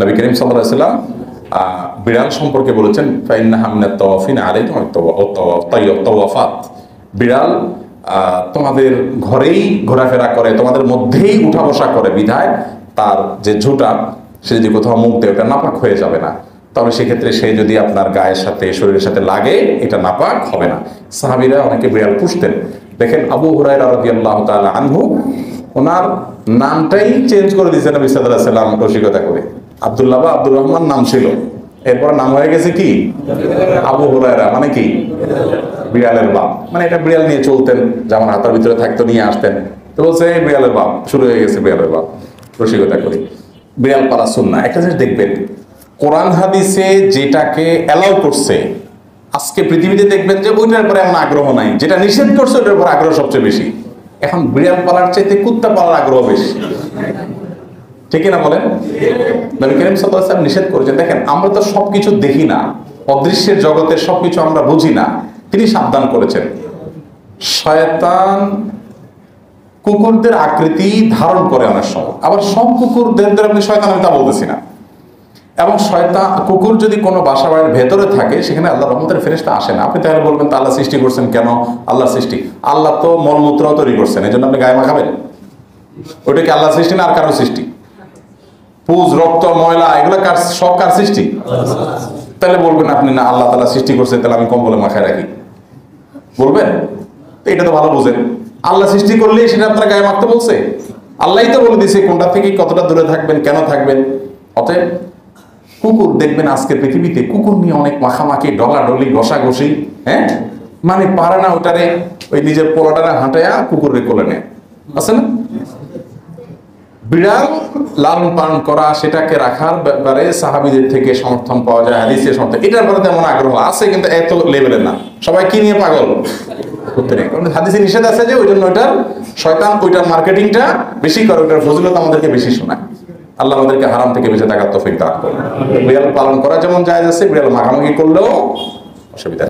নবী করিম সাল্লাল্লাহু আলাইহি ওয়াসাল্লাম বিড়াল সম্পর্কে বলেছেন ফাইন্নাহা মিনাত তাওয়াফিন আলাইকুম তাওয়াফাত, বিড়াল তোমাদের ঘরেই ঘোরাফেরা করে, তোমাদের মধ্যেই উঠা বসা করে, বিধায় তার যে ঝুঁটা সে যদি কোথাও মুখ দেয় ওটা নাপাক হয়ে যাবে না। তবে সেক্ষেত্রে সে যদি আপনার গায়ের সাথে শরীরের সাথে লাগে এটা নাপাক হবে না। সাহাবীরা অনেকে বিড়াল পুষতেন। দেখেন আবু হুরায়রা রাদিয়াল্লাহু তাআলা আনহু ওনার নামটাই চেঞ্জ করে দিয়েছেন নবী সাল্লাল্লাহু আলাইহি ওয়াসাল্লাম রসিকতা করে। আব্দুল্লাহ বা আব্দুর রহমান নাম ছিল, এরপর নাম হয়ে গেছে কি আবু হুরায়রা, মানে কি বিড়ালের বাপ। মানে এটা বিড়াল নিয়ে চলতেন, যেমন হাতের ভিতরে থাকতো নিয়ে আসতেন, তো বলছে এই বিড়ালের বাপ, শুরু হয়ে গেছে বিড়ালের বাপ রসিকতা করে। বিড়াল পালা সুন্নাহ। একটা জিনিস দেখবেন, কোরআন হাদিসে যেটাকে অ্যালাউ করছে আজকে পৃথিবীতে দেখবেন যে ওইটার পরে এমন আগ্রহ নাই, যেটা নিষেধ করছে ওইটার পর আগ্রহ সবচেয়ে বেশি। এখন বিড়াল পালার চাইতে কুত্তা পালার আগ্রহ বেশি, ঠিক না বলেন? নবী করিম সাল্লাল্লাহু আলাইহি ওয়াসাল্লাম নিষেধ করেছেন। দেখেন আমরা তো সবকিছু দেখি না, অদৃশ্যের জগতের সবকিছু আমরা বুঝি না, তিনি সাবধান করেছেন। শয়তান কুকুরদের আকৃতি ধারণ করে অনেক সময়, আবার সব কুকুরদের আপনি শয়তান, আমি তা বলতেছি না। এবং শয়তান কুকুর যদি কোনো বাসা বাড়ির ভেতরে থাকে সেখানে আল্লাহ রহমতের ফেরেশতা আসে না। আপনি তাহলে বলবেন তা আল্লাহ সৃষ্টি করছেন কেন? আল্লাহ সৃষ্টি, আল্লাহ তো মলমূত্র তৈরি করছেন, এই জন্য আপনি গায়ে মাখাবেন? ওইটা কি আল্লাহ সৃষ্টি না আর কারো সৃষ্টি? পুজ, রক্ত, ময়লা এগুলো সব কার সৃষ্টি? তাহলে বলবেন আপনি না আল্লাহ তাআলা সৃষ্টি করছে, তাহলে আমি কম্বলে মাখায় রাখি বলবেন? তো এটা তো ভালো বুঝেন, আল্লাহ সৃষ্টি করলেই সেটা আপনার গায়ে মাখতে বলছে? আল্লাহই তো বলে দিয়েছে কোনটা থেকে কতটা দূরে থাকবেন, কেন থাকবেন। অতএব কুকুর দেখবেন আজকে পৃথিবীতে কুকুর নিয়ে অনেক মাখামাখি, ডলাডলি, ঘষাঘষি, হ্যাঁ, মানে পারে না ওটারে ওই নিজের পোলাটারে হাঁটায়া কুকুরের কোলে নেয়, আছে না? বিড়াল লালন পালন করা, সেটাকে রাখার ব্যাপারে সাহাবীদের থেকে সমর্থন পাওয়া যায়, হাদিসের সমর্থন। এটার ব্যাপারে তেমন আগ্রহ আছে কিন্তু এত লেভেলের না। সবাই কি নিয়ে পাগল? করতে নেই, কারণ হাদিসে নিষেধ আছে যে ওই জন্য ওইটার শয়তান ওইটার মার্কেটিংটা বেশি করে, ওইটার ফজিলত আমাদেরকে বেশি শোনায়। আল্লাহ আমাদেরকে হারাম থেকে বেঁচে থাকার তৌফিক দান করুন। বিড়াল পালন করা যেমন জায়েজ আছে, বিড়াল মাখামাখি করলেও অসুবিধা।